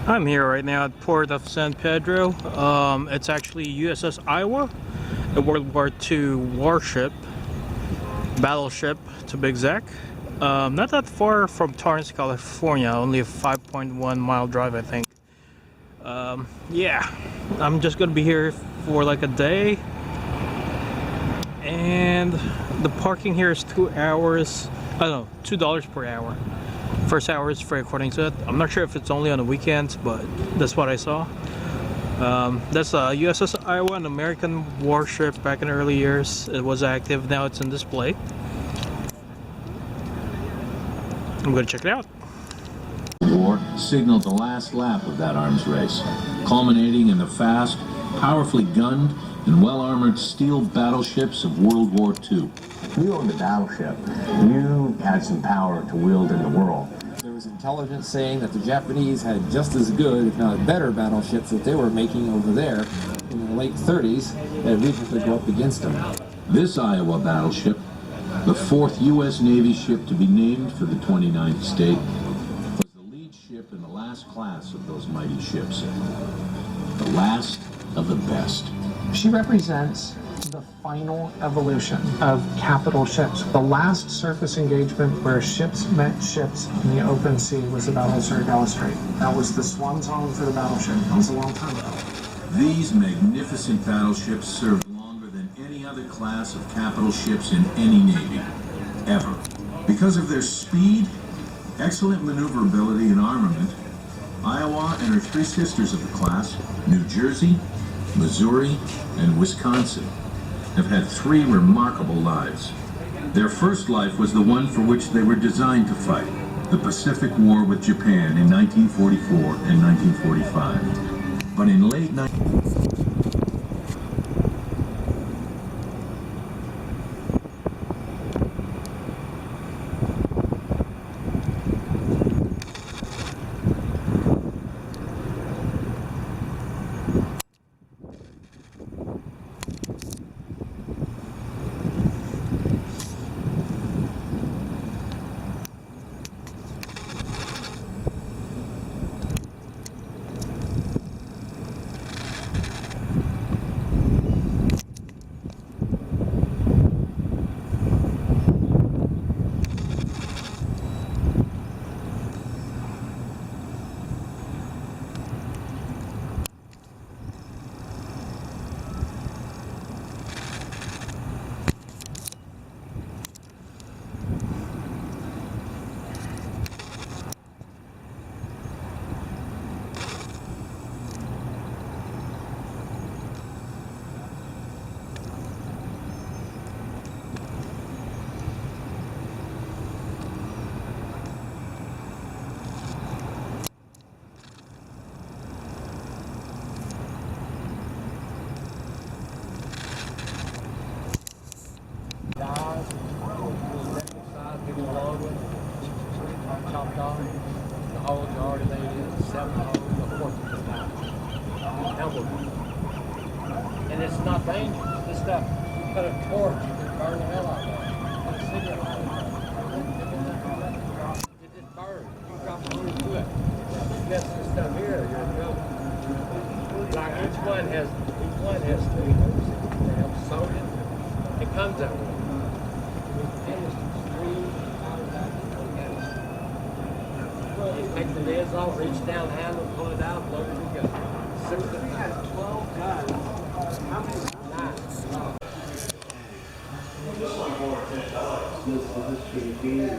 I'm here right now at Port of San Pedro. It's actually USS Iowa, a World War II warship, battleship to be exact. Not that far from Torrance, California, only a 5.1 mile drive, I think. Yeah, I'm just gonna be here for like a day, and the parking here is 2 hours. I don't know, $2 per hour. First hour is free according to it. I'm not sure if it's only on the weekends, but that's what I saw. That's USS Iowa, an American warship back in the early years. It was active, now it's in display. I'm gonna check it out. War signaled the last lap of that arms race, culminating in the fast, powerfully gunned, and well-armored steel battleships of World War II. If you owned a battleship, you had some power to wield in the world. There was intelligence saying that the Japanese had just as good, if not better, battleships that they were making over there in the late 30s that we could go up against them. This Iowa battleship, the fourth U.S. Navy ship to be named for the 29th state, was the lead ship in the last class of those mighty ships. The last of the best. She represents the final evolution of capital ships. The last surface engagement where ships met ships in the open sea was the Battle of Sargasso Strait. That was the swan song for the battleship. That was a long time ago. These magnificent battleships served longer than any other class of capital ships in any navy, ever. Because of their speed, excellent maneuverability, and armament, Iowa and her three sisters of the class, New Jersey, Missouri, and Wisconsin, have had three remarkable lives. Their first life was the one for which they were designed to fight, the Pacific War with Japan in 1944 and 1945. But in late 19... Chopped off. The holes are already laid in. 7 holes, the 14 is down. And it's not dangerous. This stuff, you put a torch, you can burn the hell out of it. Put a cigarette lighter. It just burns. You drop a hundred to it. You got this stuff here, you're in trouble. Like each one has 3 holes. They have sodium. It comes that way. Take the lids off, reach down the handle, pull it out, load it and go. 12 guys. How many? 9. This one more $10. This is pretty good.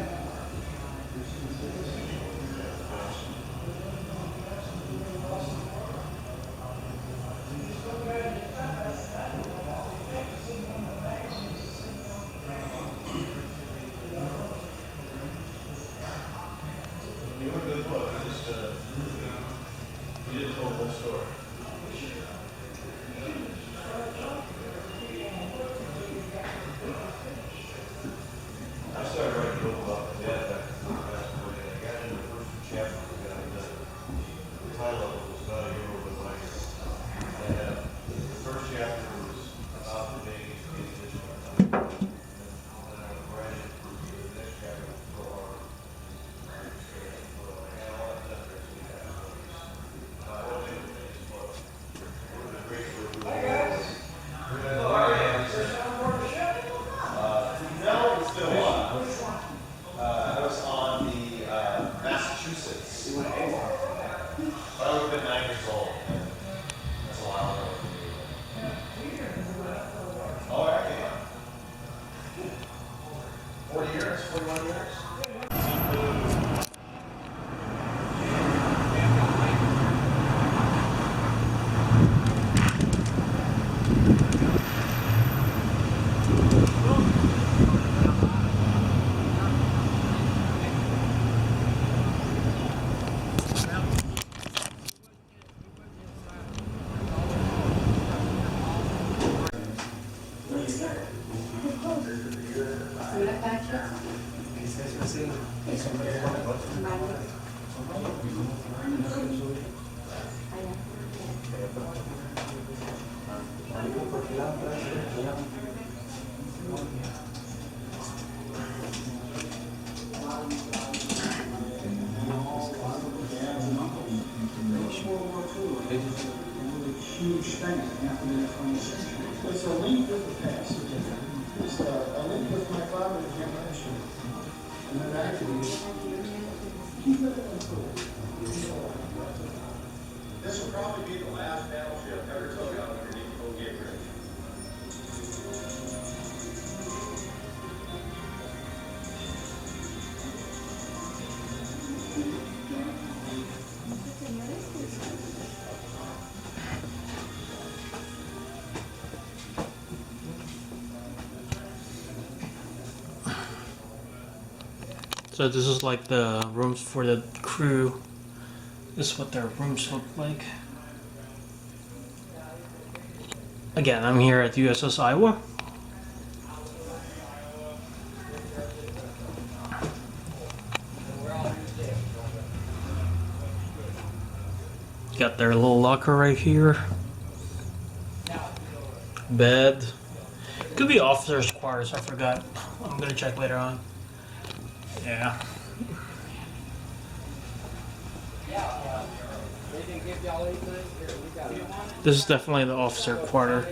But I would have been 9 years old. That's a while ago. Oh, yeah. 40 years, 41 years. Huge thing after the 20th century. It's a link with the past. It's a link with my father's generation. And then actually, keep it in the school. This will probably be the last battleship ever towed out underneath the Gate Bridge. So this is like the rooms for the crew. This is what their rooms look like. Again, I'm here at USS Iowa. Got their little locker right here. Bed. Could be officers' quarters, I forgot. I'm gonna check later on. Yeah. This is definitely the officer quarter.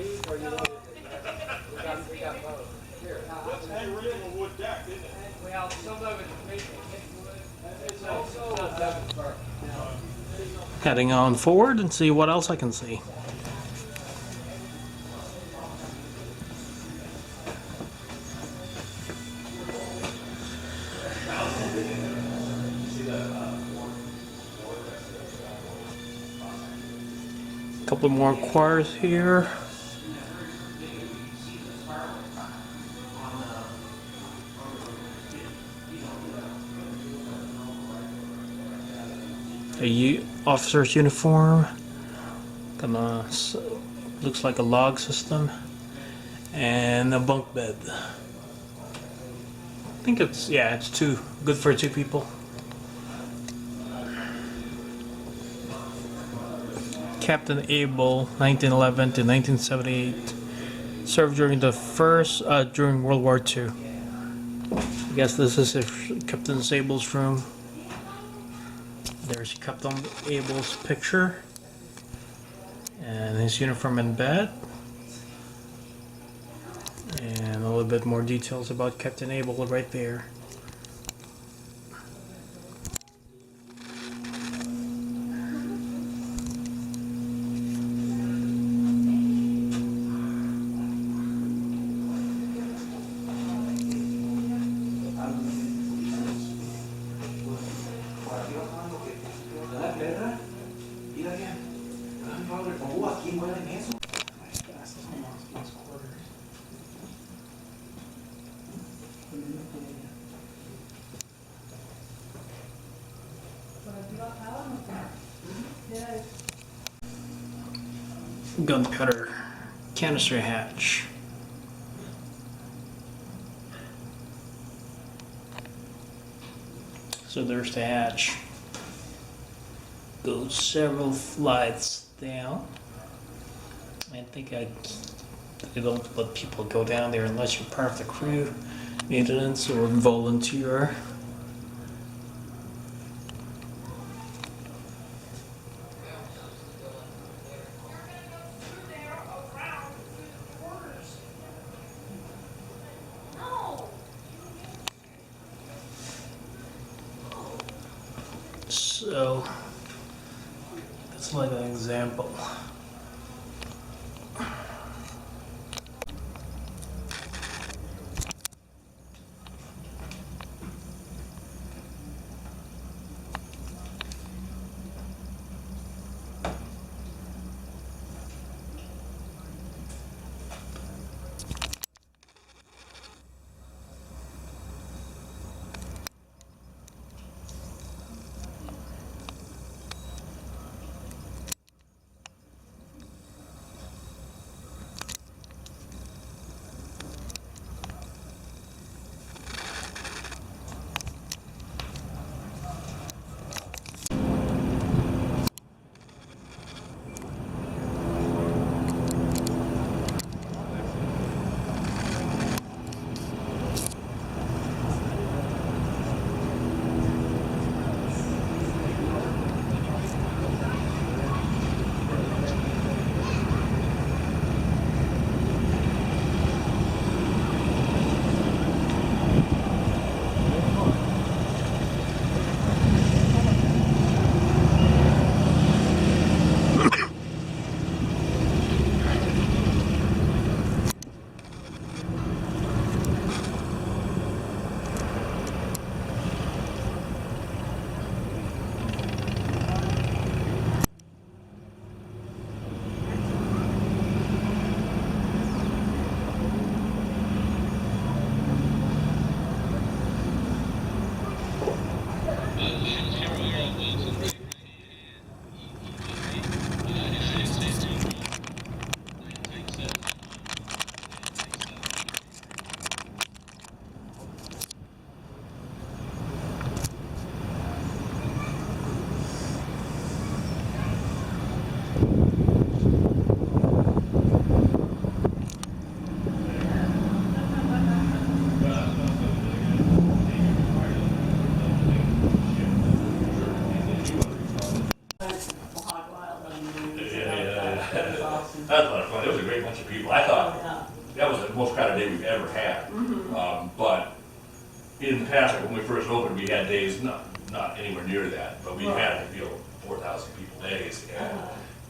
Heading on forward and see what else I can see. Couple more quarters here. A officer's uniform. Looks like a log system. And a bunk bed. I think it's good for 2 people. Captain Abel, 1911 to 1978, served during during World War II. I guess this is Captain Abel's room. There's Captain Abel's picture and his uniform and bed, and a little bit more details about Captain Abel right there. Gunpowder canister hatch. So there's the hatch. Goes several flights down. I think they don't let people go down there unless you're part of the crew, maintenance, or volunteer. So Just like an example. That's a lot of fun. It was a great bunch of people. I thought that was the most crowded day we've ever had. But in the past, when we first opened, we had days not anywhere near that, but we had 4,000 people days.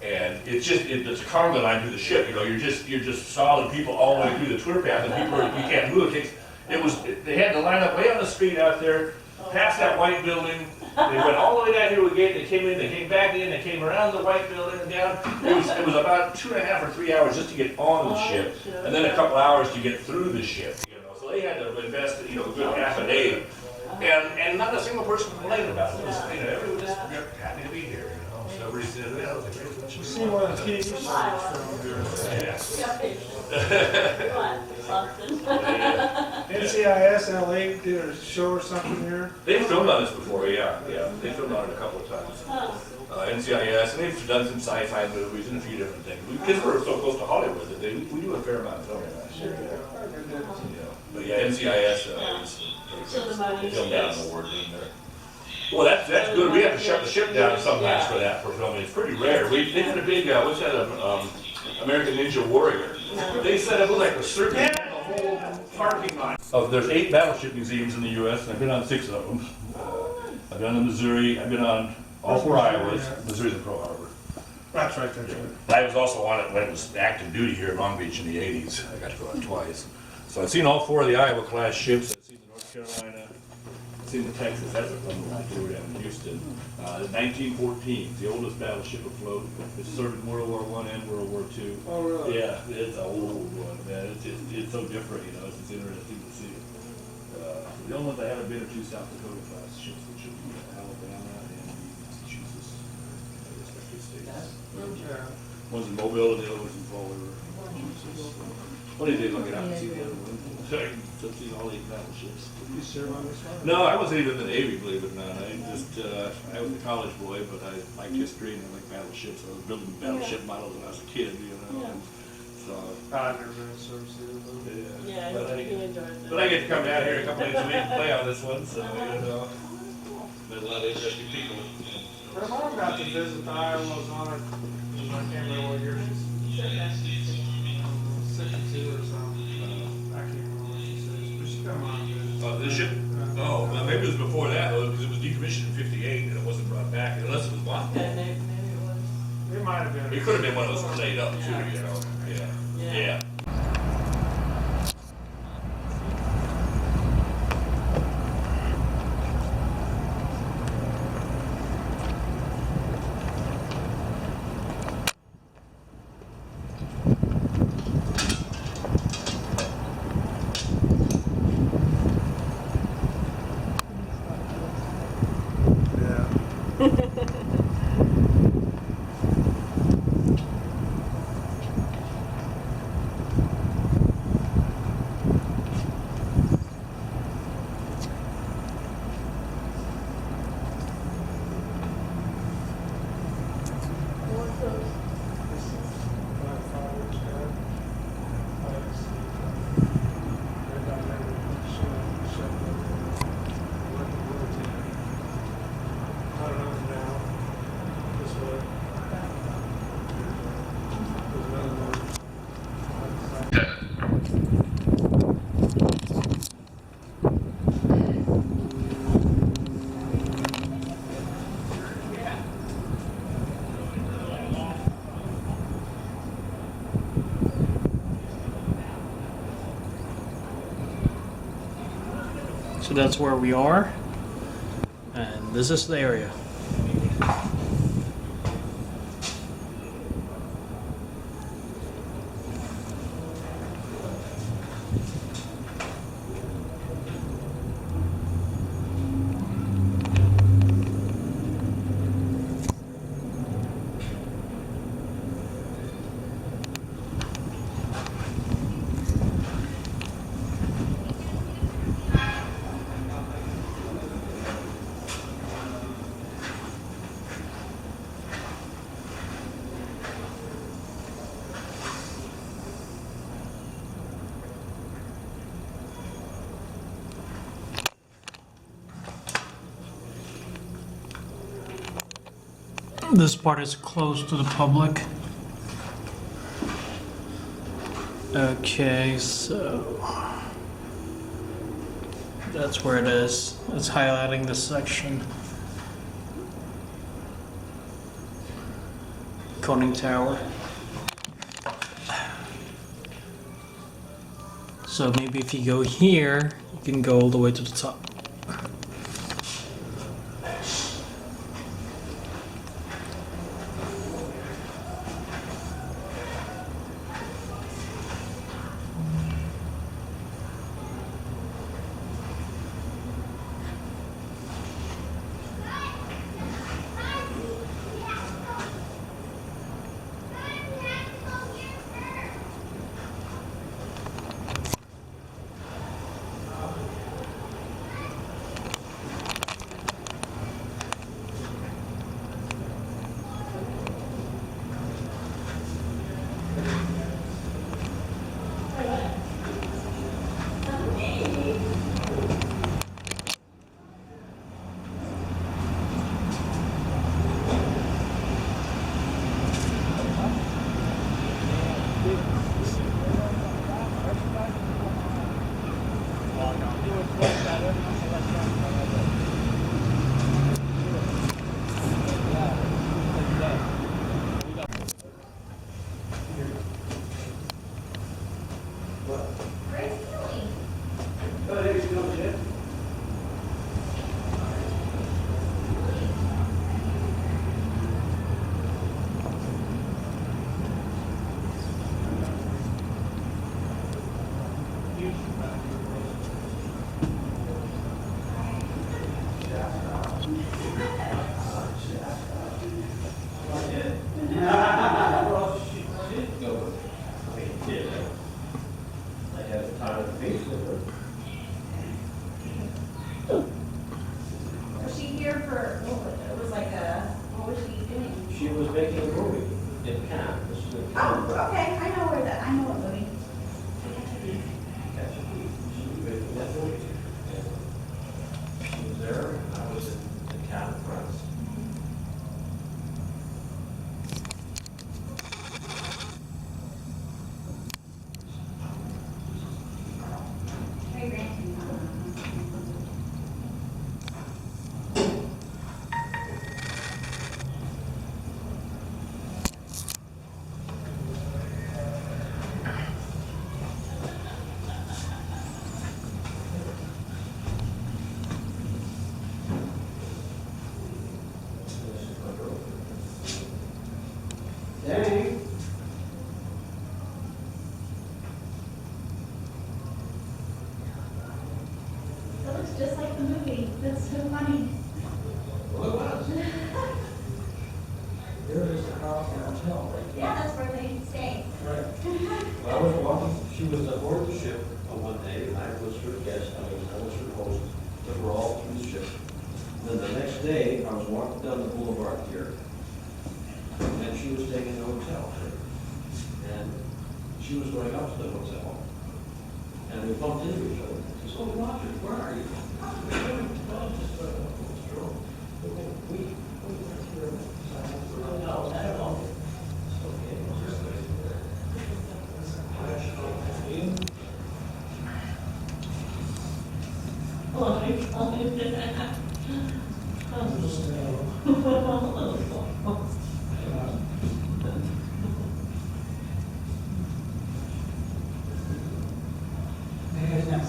And it's just it's a cargo line through the ship. You're just solid people all the way through the tour path, and people you can't move. They had to line up way on the street out there, past that white building. They went all the way down here to a gate. They came in. They came back in. They came around the white building and down. It was about 2.5 or 3 hours just to get on the ship, and then a couple hours to get through the ship. So they had to invest a good half a day, and not a single person complained about it. Everyone was just happy to be here. So everybody said, "Well, it was a great bunch of See one of the TV NCIS LA did a show or something here. They've filmed on this before, yeah. They filmed on it a couple of times. NCIS, and they've done some sci-fi movies and a few different things. Because we're so close to Hollywood, that we do a fair amount of filming last year. But yeah, NCIS they filmed down in the ward room there. Well, that's good. We have to shut the ship down sometimes for that, for filming. It's pretty rare. They had a big, what's that, American Ninja Warrior. They set up like a circuit in the whole parking lot. There's 8 battleship museums in the U.S., and I've been on 6 of them. I've been on Missouri. I've been on all 4 Iowas. Missouri's a Pearl Harbor. That's right there. I was also on it when it was active duty here at Long Beach in the 80s. I got to go on twice. So I've seen all 4 of the Iowa class ships. I've seen the North Carolina. I've seen the Texas. That's a fun one. They were down in Houston. 1914, the oldest battleship afloat. It served in World War I and World War II. Oh, really? Yeah, it's an old one, man. It's so different, It's just interesting to see it. The only ones I haven't been are 2 South Dakota class ships, which would be Alabama and Massachusetts, respective states. One's in Mobile and the other one's in Fall River, Massachusetts. One of these days I'll get out and see the other one. I've seen all 8 battleships. You serve on this one? No, I wasn't even in the Navy, believe it or not. I was a college boy, but I liked history and I liked battleships. I was building battleship models when I was a kid, And so. I've never been in service either. Yeah, But he enjoys it. But I get to come down here a couple days a week and play on this one, so, Met a lot of interesting people. Her mom got to visit the Iowas on her, I can't remember what year she's 62 or something. I can't remember what she says, but she come on and visit. This ship? Oh, well, maybe it was before that, because it was decommissioned in '58 and it wasn't brought back, unless it was bought. Yeah, maybe it was. might have been. It could have been one of those laid up too, you know. Yeah. Yeah. So that's where we are, and this is the area. This part is closed to the public. Okay, so that's where it is. It's highlighting this section. Conning Tower. So maybe if you go here, you can go all the way to the top. Was she here for, it was like a, what was she doing? She was making a movie in Cannes. Oh, okay, I know where that, I know what movie. She was making that movie. And she was there, and I was in Cannes, France. Trey Rankin. Dang. That looks just like the movie. That's so funny. Well, it was. There is the hotel right there. Yeah, that's where they stay. Right. Well, I was walking, she was aboard the ship on one day, and I was her guest, I was her host, took her all through the ship. Then the next day, I was walking down the boulevard here, and she was taking the hotel. And she was going up to the hotel, and we bumped into each other. She said, "Oh, Roger, where are you?"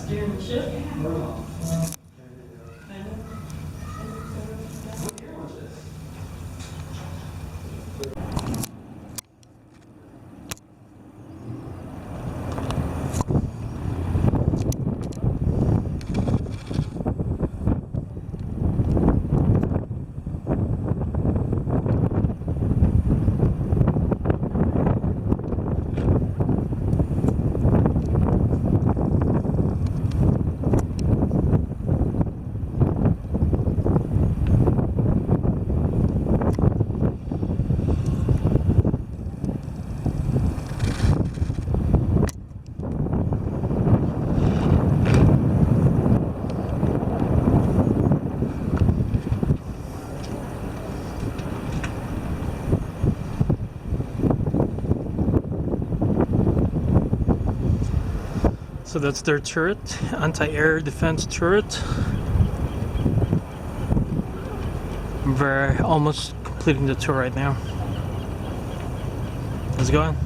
Steering the ship? So that's their turret, anti-air defense turret. We're almost completing the tour right now. Let's go on.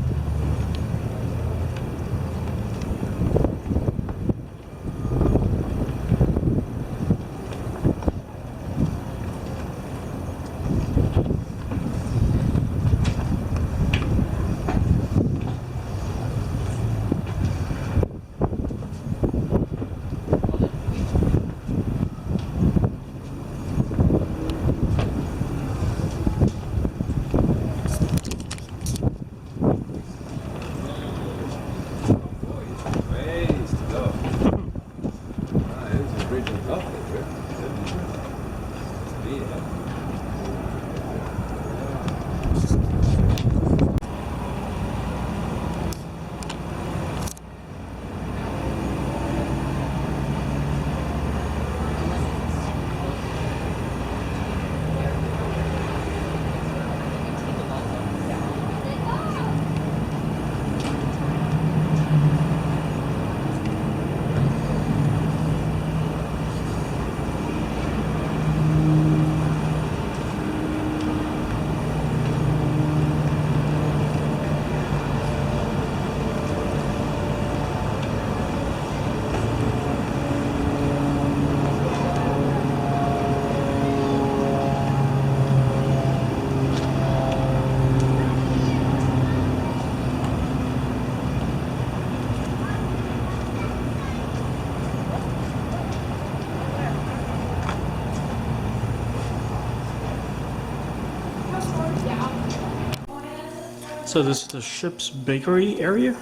So this is the ship's bakery area.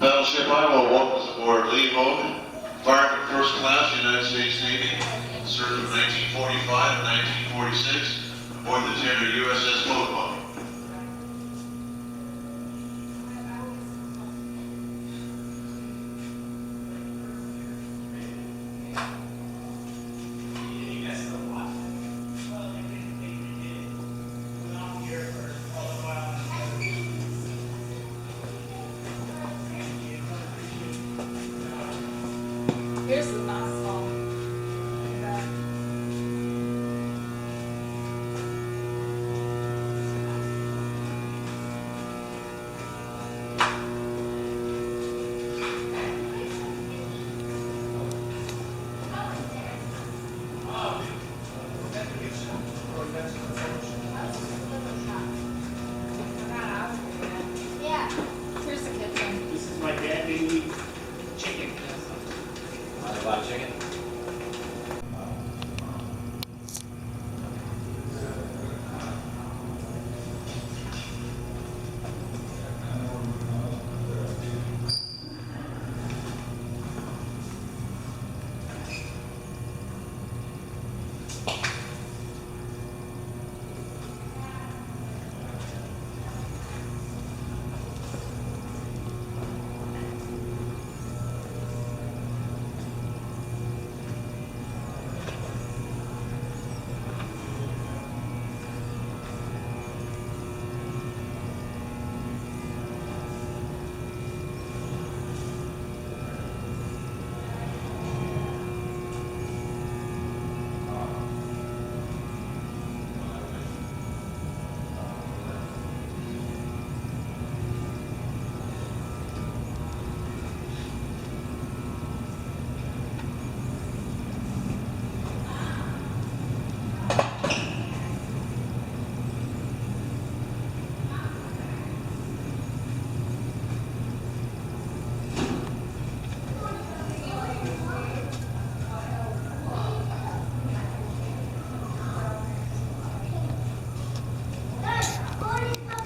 Battleship Iowa welcomes aboard Lee Hogue, fireman first class, United States Navy, served from 1945 to 1946 aboard the tender USS Iowa. Here's